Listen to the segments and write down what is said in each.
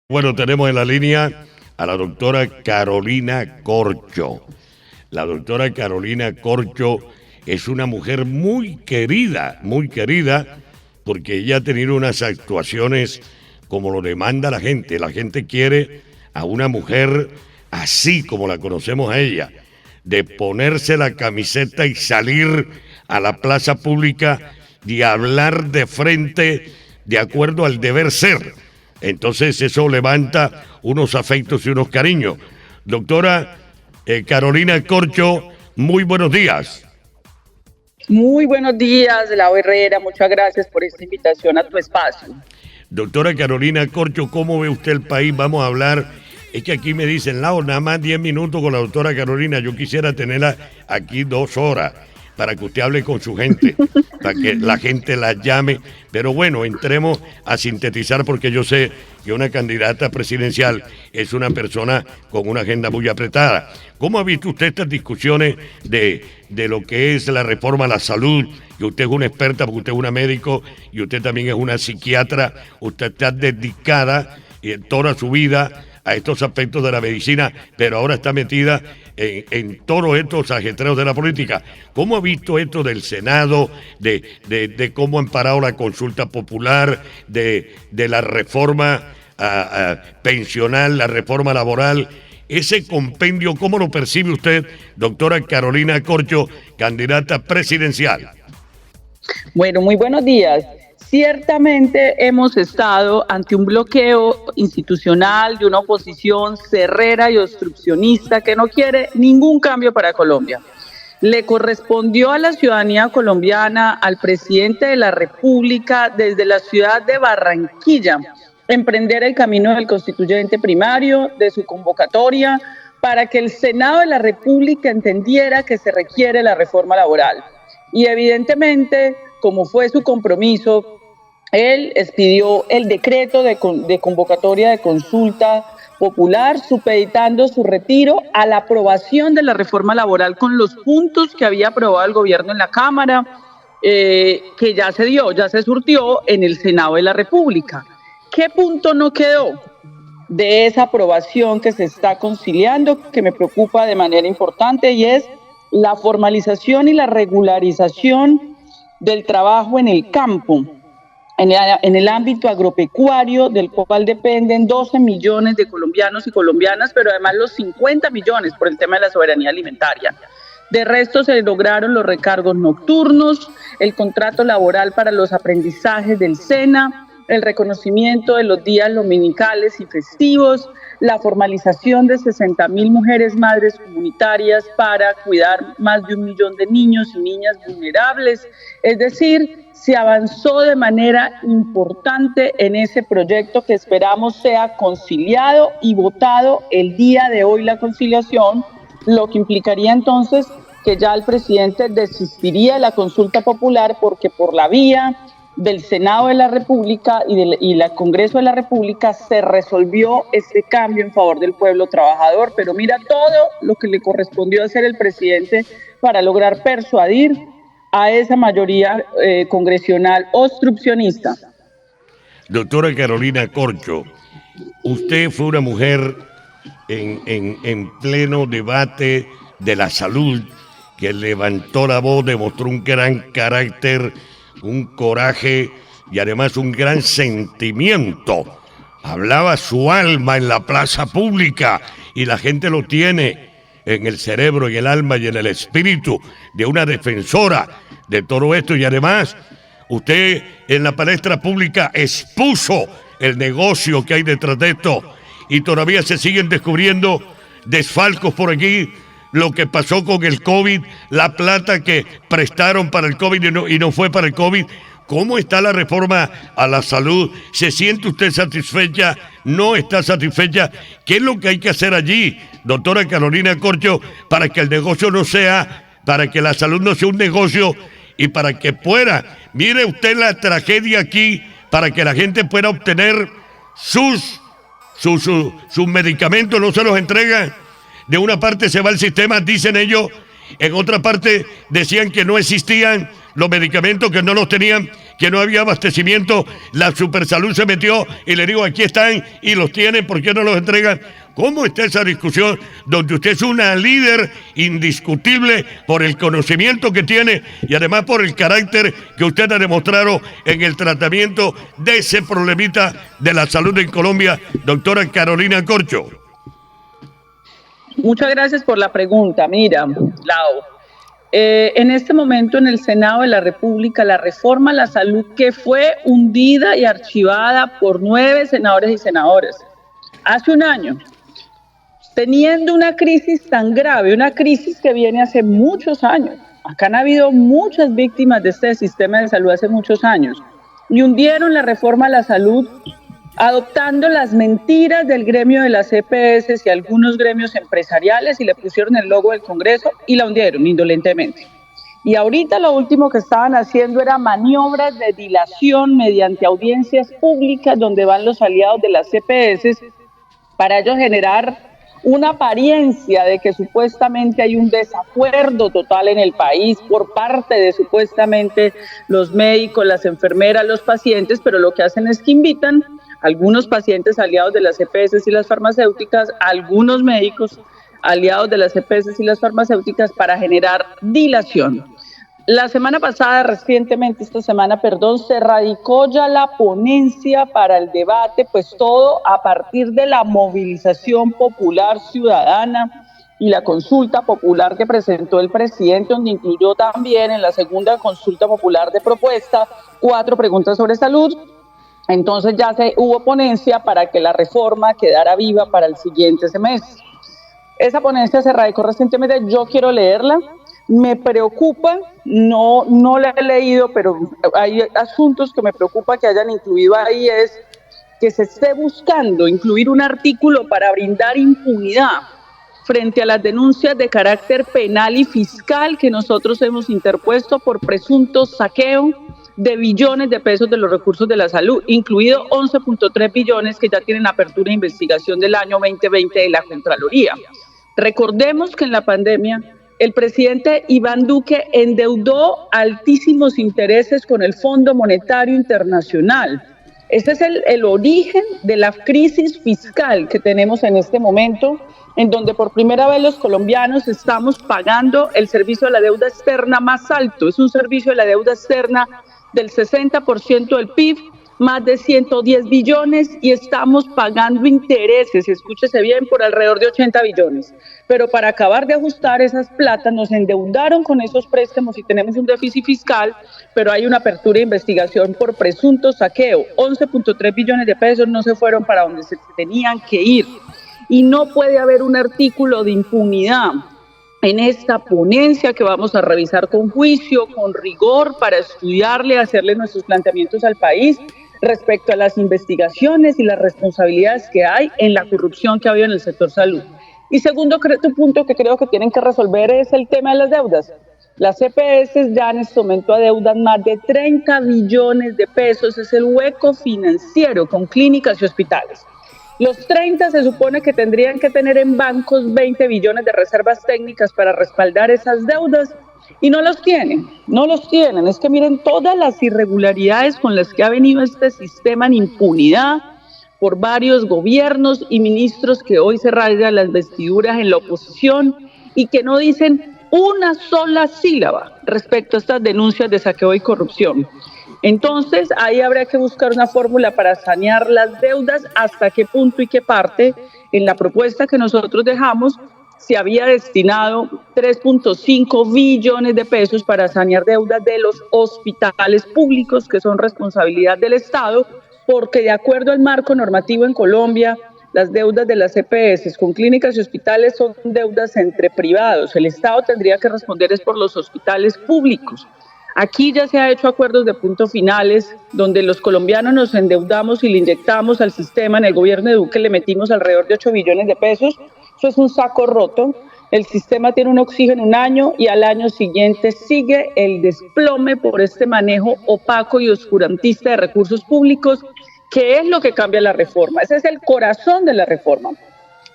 Bueno, tenemos en la línea a la doctora Carolina Corcho. La doctora Carolina Corcho es una mujer muy querida, porque ella ha tenido unas actuaciones como lo demanda la gente. La gente quiere a una mujer así como la conocemos a ella, de ponerse la camiseta y salir a la plaza pública y hablar de frente de acuerdo al deber ser. Entonces eso levanta unos afectos y unos cariños. Doctora Carolina Corcho, muy buenos días. Muy buenos días, Lau Herrera, muchas gracias por esta invitación a tu espacio. Doctora Carolina Corcho, ¿cómo ve usted el país? Vamos a hablar, es que aquí me dicen, Lau, nada más 10 minutos con la doctora Carolina, yo quisiera tenerla aquí 2 horas para que usted hable con su gente, para que la gente la llame. Pero bueno, entremos a sintetizar porque yo sé que una candidata presidencial es una persona con una agenda muy apretada. ¿Cómo ha visto usted estas discusiones de lo que es la reforma a la salud? Y usted es una experta porque usted es una médico y usted también es una psiquiatra. Usted está dedicada toda su vida a estos aspectos de la medicina, pero ahora está metida en todos estos ajetreos de la política. ¿Cómo ha visto esto del Senado, de cómo han parado la consulta popular, de la reforma pensional, la reforma laboral? Ese compendio, ¿cómo lo percibe usted, doctora Carolina Corcho, candidata presidencial? Bueno, muy buenos días. Ciertamente hemos estado ante un bloqueo institucional de una oposición cerrera y obstruccionista que no quiere ningún cambio para Colombia. Le correspondió a la ciudadanía colombiana, al presidente de la República, desde la ciudad de Barranquilla, emprender el camino del constituyente primario, de su convocatoria, para que el Senado de la República entendiera que se requiere la reforma laboral. Y evidentemente, como fue su compromiso, él expidió el decreto de convocatoria de consulta popular, supeditando su retiro a la aprobación de la reforma laboral con los puntos que había aprobado el gobierno en la Cámara, que ya se dio, ya se surtió en el Senado de la República. ¿Qué punto no quedó de esa aprobación que se está conciliando, que me preocupa de manera importante, y es la formalización y la regularización del trabajo en el campo, en el ámbito agropecuario, del cual dependen 12 millones de colombianos y colombianas, pero además los 50 millones por el tema de la soberanía alimentaria? De resto se lograron los recargos nocturnos, el contrato laboral para los aprendizajes del SENA, el reconocimiento de los días dominicales y festivos, la formalización de 60.000 mujeres madres comunitarias para cuidar más de 1 millón de niños y niñas vulnerables. Es decir, se avanzó de manera importante en ese proyecto que esperamos sea conciliado y votado el día de hoy, la conciliación, lo que implicaría entonces que ya el presidente desistiría de la consulta popular, porque por la vía del Senado de la República y del Congreso de la República se resolvió este cambio en favor del pueblo trabajador. Pero mira todo lo que le correspondió hacer el presidente para lograr persuadir a esa mayoría congresional obstruccionista. Doctora Carolina Corcho, usted fue una mujer en pleno debate de la salud, que levantó la voz, demostró un gran carácter, un coraje y además un gran sentimiento. Hablaba su alma en la plaza pública y la gente lo tiene en el cerebro, en el alma y en el espíritu de una defensora de todo esto. Y además, usted en la palestra pública expuso el negocio que hay detrás de esto y todavía se siguen descubriendo desfalcos por aquí. Lo que pasó con el COVID, la plata que prestaron para el COVID y no fue para el COVID. ¿Cómo está la reforma a la salud? ¿Se siente usted satisfecha? ¿No está satisfecha? ¿Qué es lo que hay que hacer allí, doctora Carolina Corcho, para que el negocio no sea, para que la salud no sea un negocio y para que pueda, mire usted la tragedia aquí, para que la gente pueda obtener sus medicamentos, no se los entregan? De una parte se va el sistema, dicen ellos, en otra parte decían que no existían los medicamentos, que no los tenían, que no había abastecimiento, la Supersalud se metió y le digo, aquí están y los tienen, ¿por qué no los entregan? ¿Cómo está esa discusión donde usted es una líder indiscutible por el conocimiento que tiene y además por el carácter que usted ha demostrado en el tratamiento de ese problemita de la salud en Colombia, doctora Carolina Corcho? Muchas gracias por la pregunta. Mira, Lau, en este momento en el Senado de la República, la reforma a la salud que fue hundida y archivada por 9 senadores y senadoras hace un año, teniendo una crisis tan grave, una crisis que viene hace muchos años. Acá han habido muchas víctimas de este sistema de salud hace muchos años. Y hundieron la reforma a la salud adoptando las mentiras del gremio de las EPS y algunos gremios empresariales y le pusieron el logo del Congreso y la hundieron indolentemente. Y ahorita lo último que estaban haciendo era maniobras de dilación mediante audiencias públicas donde van los aliados de las EPS para ellos generar una apariencia de que supuestamente hay un desacuerdo total en el país por parte de supuestamente los médicos, las enfermeras, los pacientes, pero lo que hacen es que invitan a algunos pacientes aliados de las EPS y las farmacéuticas, a algunos médicos aliados de las EPS y las farmacéuticas para generar dilación. La semana pasada, recientemente, esta semana, se radicó ya la ponencia para el debate, pues todo a partir de la movilización popular ciudadana y la consulta popular que presentó el presidente, donde incluyó también en la segunda consulta popular de propuesta 4 preguntas sobre salud. Entonces ya hubo ponencia para que la reforma quedara viva para el siguiente semestre. Esa ponencia se radicó recientemente, yo quiero leerla. Me preocupa, no la he leído, pero hay asuntos que me preocupa que hayan incluido ahí, es que se esté buscando incluir un artículo para brindar impunidad frente a las denuncias de carácter penal y fiscal que nosotros hemos interpuesto por presunto saqueo de billones de pesos de los recursos de la salud, incluido 11.3 billones que ya tienen apertura de investigación del año 2020 de la Contraloría. Recordemos que en la pandemia el presidente Iván Duque endeudó altísimos intereses con el Fondo Monetario Internacional. Este es el origen de la crisis fiscal que tenemos en este momento, en donde por primera vez los colombianos estamos pagando el servicio de la deuda externa más alto. Es un servicio de la deuda externa del 60% del PIB, más de 110 billones y estamos pagando intereses, escúchese bien, por alrededor de 80 billones. Pero para acabar de ajustar esas platas nos endeudaron con esos préstamos y tenemos un déficit fiscal, pero hay una apertura de investigación por presunto saqueo. 11.3 billones de pesos no se fueron para donde se tenían que ir. Y no puede haber un artículo de impunidad en esta ponencia que vamos a revisar con juicio, con rigor, para estudiarle, hacerle nuestros planteamientos al país respecto a las investigaciones y las responsabilidades que hay en la corrupción que ha habido en el sector salud. Y segundo punto que creo que tienen que resolver es el tema de las deudas. Las EPS ya en este momento adeudan más de 30 billones de pesos, es el hueco financiero con clínicas y hospitales. Los 30 se supone que tendrían que tener en bancos 20 billones de reservas técnicas para respaldar esas deudas y no los tienen. Es que miren todas las irregularidades con las que ha venido este sistema en impunidad por varios gobiernos y ministros que hoy se rasgan las vestiduras en la oposición y que no dicen una sola sílaba respecto a estas denuncias de saqueo y corrupción. Entonces, ahí habría que buscar una fórmula para sanear las deudas, hasta qué punto y qué parte. En la propuesta que nosotros dejamos, se había destinado 3.5 billones de pesos para sanear deudas de los hospitales públicos, que son responsabilidad del Estado, porque de acuerdo al marco normativo en Colombia, las deudas de las EPS con clínicas y hospitales son deudas entre privados. El Estado tendría que responder es por los hospitales públicos. Aquí ya se ha hecho acuerdos de punto finales, donde los colombianos nos endeudamos y le inyectamos al sistema. En el gobierno de Duque le metimos alrededor de 8 billones de pesos. Eso es un saco roto. El sistema tiene un oxígeno un año y al año siguiente sigue el desplome por este manejo opaco y oscurantista de recursos públicos, que es lo que cambia la reforma. Ese es el corazón de la reforma.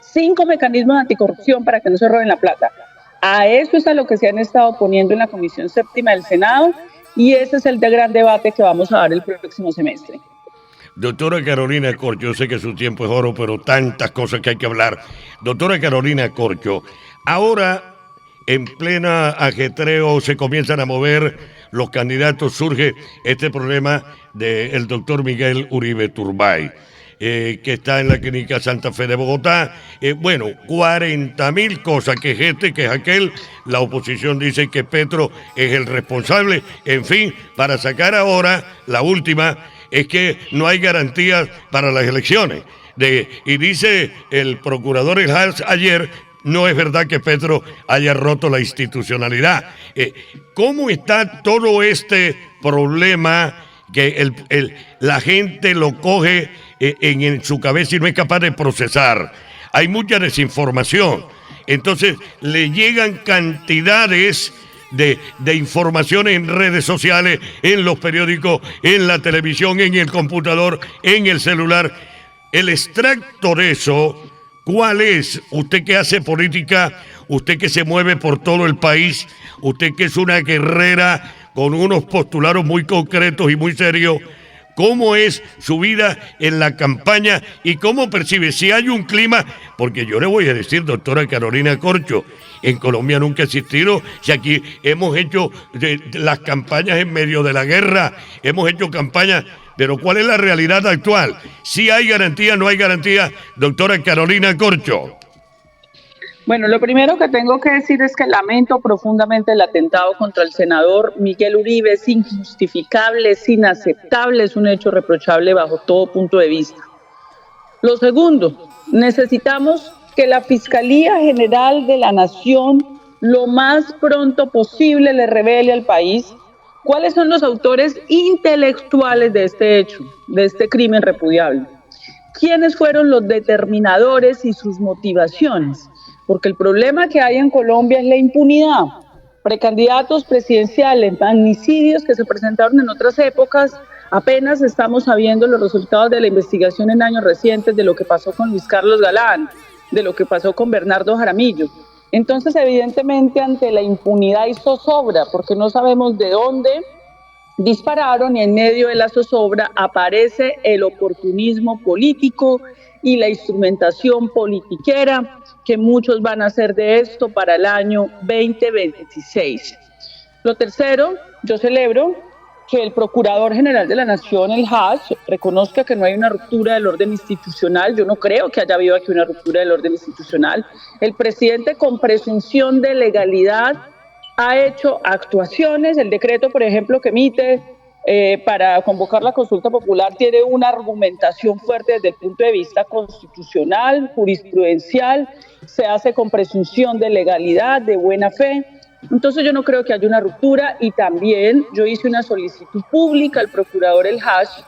5 mecanismos de anticorrupción para que no se roben la plata. A eso es a lo que se han estado poniendo en la Comisión Séptima del Senado y ese es el gran debate que vamos a dar el próximo semestre. Doctora Carolina Corcho, yo sé que su tiempo es oro, pero tantas cosas que hay que hablar. Doctora Carolina Corcho, ahora en plena ajetreo se comienzan a mover los candidatos, surge este problema del doctor Miguel Uribe Turbay, que está en la clínica Santa Fe de Bogotá. 40.000 cosas, que es este, que es aquel. La oposición dice que Petro es el responsable. En fin, para sacar ahora la última, es que no hay garantías para las elecciones. Y dice el procurador El Hars ayer, no es verdad que Petro haya roto la institucionalidad. ¿Cómo está todo este problema que la gente lo coge en su cabeza y no es capaz de procesar? Hay mucha desinformación. Entonces le llegan cantidades de información en redes sociales, en los periódicos, en la televisión, en el computador, en el celular. El extracto de eso, ¿cuál es? Usted que hace política, usted que se mueve por todo el país, usted que es una guerrera con unos postulados muy concretos y muy serios, ¿cómo es su vida en la campaña y cómo percibe? Si hay un clima, porque yo le voy a decir, doctora Carolina Corcho, en Colombia nunca ha existido, si aquí hemos hecho las campañas en medio de la guerra, hemos hecho campañas, pero ¿cuál es la realidad actual? ¿Sí hay garantía, no hay garantía, doctora Carolina Corcho? Bueno, lo primero que tengo que decir es que lamento profundamente el atentado contra el senador Miguel Uribe. Es injustificable, es inaceptable, es un hecho reprochable bajo todo punto de vista. Lo segundo, necesitamos que la Fiscalía General de la Nación lo más pronto posible le revele al país cuáles son los autores intelectuales de este hecho, de este crimen repudiable. ¿Quiénes fueron los determinadores y sus motivaciones? Porque el problema que hay en Colombia es la impunidad. Precandidatos presidenciales, magnicidios que se presentaron en otras épocas, apenas estamos sabiendo los resultados de la investigación en años recientes de lo que pasó con Luis Carlos Galán, de lo que pasó con Bernardo Jaramillo. Entonces, evidentemente, ante la impunidad y zozobra, porque no sabemos de dónde dispararon, y en medio de la zozobra aparece el oportunismo político y la instrumentación politiquera, que muchos van a hacer de esto para el año 2026. Lo tercero, yo celebro que el Procurador General de la Nación, el Hars, reconozca que no hay una ruptura del orden institucional. Yo no creo que haya habido aquí una ruptura del orden institucional. El presidente, con presunción de legalidad, ha hecho actuaciones. El decreto, por ejemplo, que emite para convocar la consulta popular tiene una argumentación fuerte desde el punto de vista constitucional, jurisprudencial, se hace con presunción de legalidad, de buena fe. Entonces yo no creo que haya una ruptura, y también yo hice una solicitud pública al procurador El Hars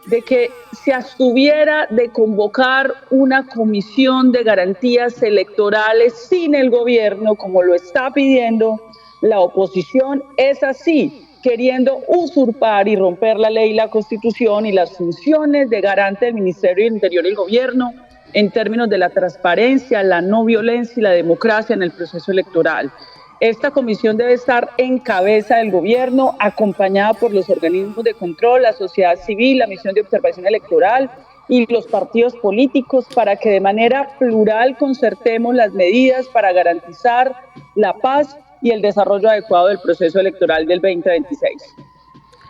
de que se abstuviera de convocar una comisión de garantías electorales sin el gobierno, como lo está pidiendo la oposición. Es así, queriendo usurpar y romper la ley y la Constitución y las funciones de garante del Ministerio del Interior y el gobierno en términos de la transparencia, la no violencia y la democracia en el proceso electoral. Esta comisión debe estar en cabeza del gobierno, acompañada por los organismos de control, la sociedad civil, la misión de observación electoral y los partidos políticos, para que de manera plural concertemos las medidas para garantizar la paz y el desarrollo adecuado del proceso electoral del 2026.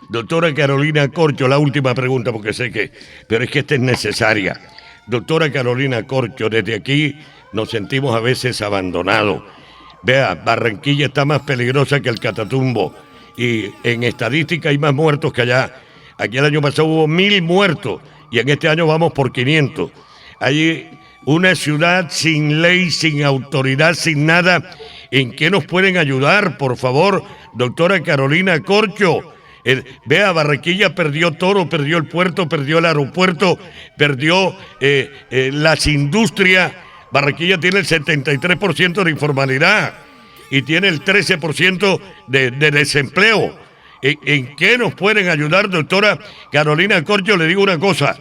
Doctora Carolina Corcho, la última pregunta, porque sé que, pero es que esta es necesaria. Doctora Carolina Corcho, desde aquí nos sentimos a veces abandonados. Vea, Barranquilla está más peligrosa que el Catatumbo, y en estadística hay más muertos que allá. Aquí el año pasado hubo 1.000 muertos y en este año vamos por 500. Hay una ciudad sin ley, sin autoridad, sin nada. ¿En qué nos pueden ayudar, por favor, doctora Carolina Corcho? Vea, Barranquilla perdió todo, perdió el puerto, perdió el aeropuerto, perdió las industrias. Barranquilla tiene el 73% de informalidad y tiene el 13% de desempleo. ¿En qué nos pueden ayudar, doctora Carolina Corcho? Le digo una cosa,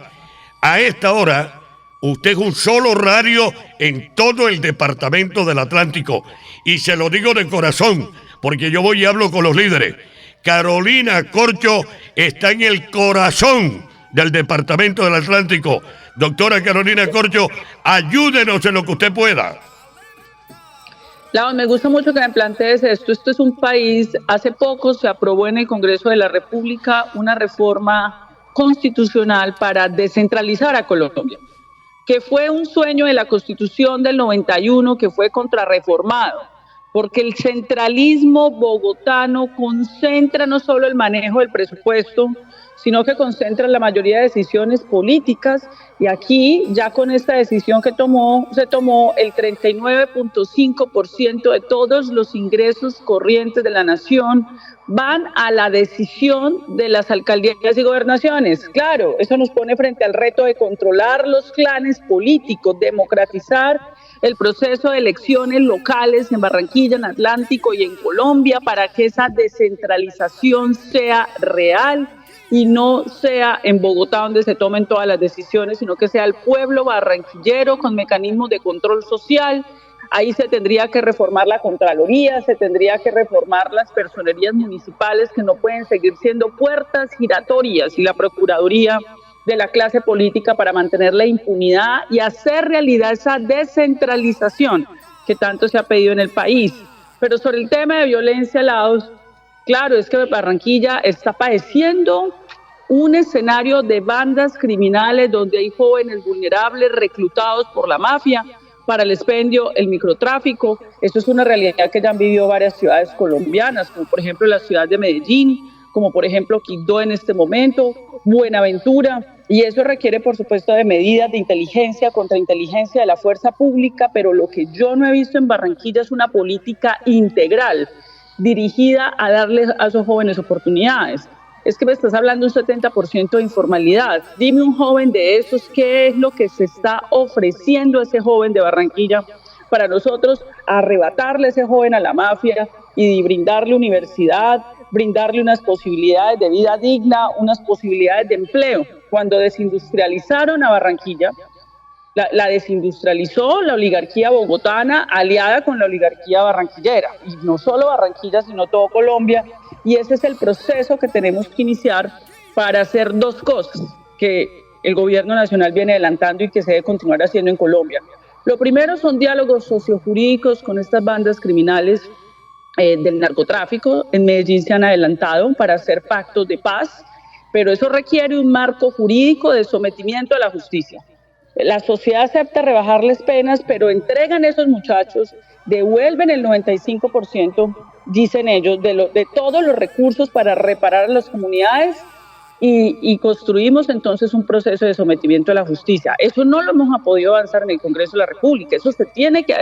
a esta hora usted es un solo radio en todo el departamento del Atlántico, y se lo digo de corazón, porque yo voy y hablo con los líderes. Carolina Corcho está en el corazón del Departamento del Atlántico. Doctora Carolina Corcho, ayúdenos en lo que usted pueda. Lau, me gusta mucho que me plantees esto. Esto es un país, hace poco se aprobó en el Congreso de la República una reforma constitucional para descentralizar a Colombia, que fue un sueño de la Constitución del 91 que fue contrarreformado, porque el centralismo bogotano concentra no solo el manejo del presupuesto, sino que concentra la mayoría de decisiones políticas, y aquí ya con esta decisión que se tomó el 39.5% de todos los ingresos corrientes de la nación van a la decisión de las alcaldías y gobernaciones. Claro, eso nos pone frente al reto de controlar los clanes políticos, democratizar el proceso de elecciones locales en Barranquilla, en Atlántico y en Colombia, para que esa descentralización sea real y no sea en Bogotá donde se tomen todas las decisiones, sino que sea el pueblo barranquillero con mecanismos de control social. Ahí se tendría que reformar la Contraloría, se tendría que reformar las personerías municipales, que no pueden seguir siendo puertas giratorias, y la Procuraduría de la clase política, para mantener la impunidad y hacer realidad esa descentralización que tanto se ha pedido en el país. Pero sobre el tema de violencia, Laos, claro, es que Barranquilla está padeciendo un escenario de bandas criminales donde hay jóvenes vulnerables reclutados por la mafia para el expendio, el microtráfico. Eso es una realidad que ya han vivido varias ciudades colombianas, como por ejemplo la ciudad de Medellín, como por ejemplo Quibdó en este momento, Buenaventura, y eso requiere por supuesto de medidas de inteligencia, contrainteligencia de la fuerza pública, pero lo que yo no he visto en Barranquilla es una política integral dirigida a darles a esos jóvenes oportunidades. Es que me estás hablando de un 70% de informalidad. Dime un joven de esos, ¿qué es lo que se está ofreciendo a ese joven de Barranquilla para nosotros arrebatarle a ese joven a la mafia y brindarle universidad, brindarle unas posibilidades de vida digna, unas posibilidades de empleo? Cuando desindustrializaron a Barranquilla, la desindustrializó la oligarquía bogotana aliada con la oligarquía barranquillera, y no solo Barranquilla sino todo Colombia, y ese es el proceso que tenemos que iniciar para hacer dos cosas que el gobierno nacional viene adelantando y que se debe continuar haciendo en Colombia. Lo primero son diálogos sociojurídicos con estas bandas criminales del narcotráfico. En Medellín se han adelantado para hacer pactos de paz, pero eso requiere un marco jurídico de sometimiento a la justicia. La sociedad acepta rebajarles penas, pero entregan a esos muchachos, devuelven el 95%, dicen ellos, de todos los recursos para reparar a las comunidades, y construimos entonces un proceso de sometimiento a la justicia. Eso no lo hemos podido avanzar en el Congreso de la República, eso se tiene que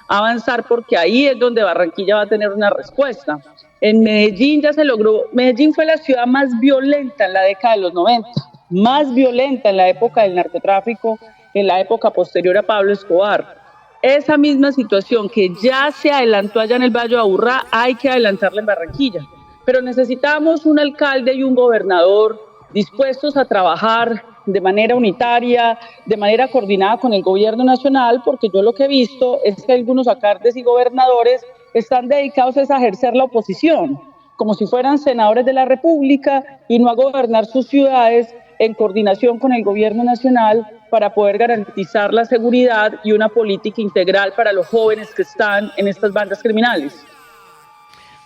avanzar, porque ahí es donde Barranquilla va a tener una respuesta. En Medellín ya se logró. Medellín fue la ciudad más violenta en la década de los 90, más violenta en la época del narcotráfico, en la época posterior a Pablo Escobar. Esa misma situación que ya se adelantó allá en el Valle de Aburrá, hay que adelantarla en Barranquilla. Pero necesitamos un alcalde y un gobernador dispuestos a trabajar de manera unitaria, de manera coordinada con el gobierno nacional, porque yo lo que he visto es que algunos alcaldes y gobernadores están dedicados a ejercer la oposición, como si fueran senadores de la República, y no a gobernar sus ciudades en coordinación con el gobierno nacional para poder garantizar la seguridad y una política integral para los jóvenes que están en estas bandas criminales.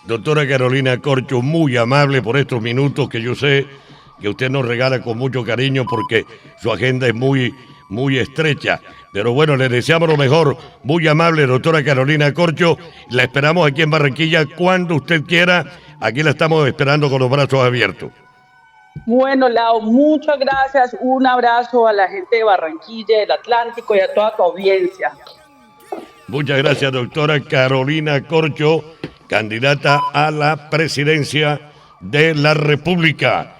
Doctora Carolina Corcho, muy amable por estos minutos que yo sé que usted nos regala con mucho cariño, porque su agenda es muy estrecha. Pero bueno, le deseamos lo mejor. Muy amable, doctora Carolina Corcho. La esperamos aquí en Barranquilla cuando usted quiera. Aquí la estamos esperando con los brazos abiertos. Bueno, Lau, muchas gracias. Un abrazo a la gente de Barranquilla, del Atlántico, y a toda tu audiencia. Muchas gracias, doctora Carolina Corcho, candidata a la presidencia de la República.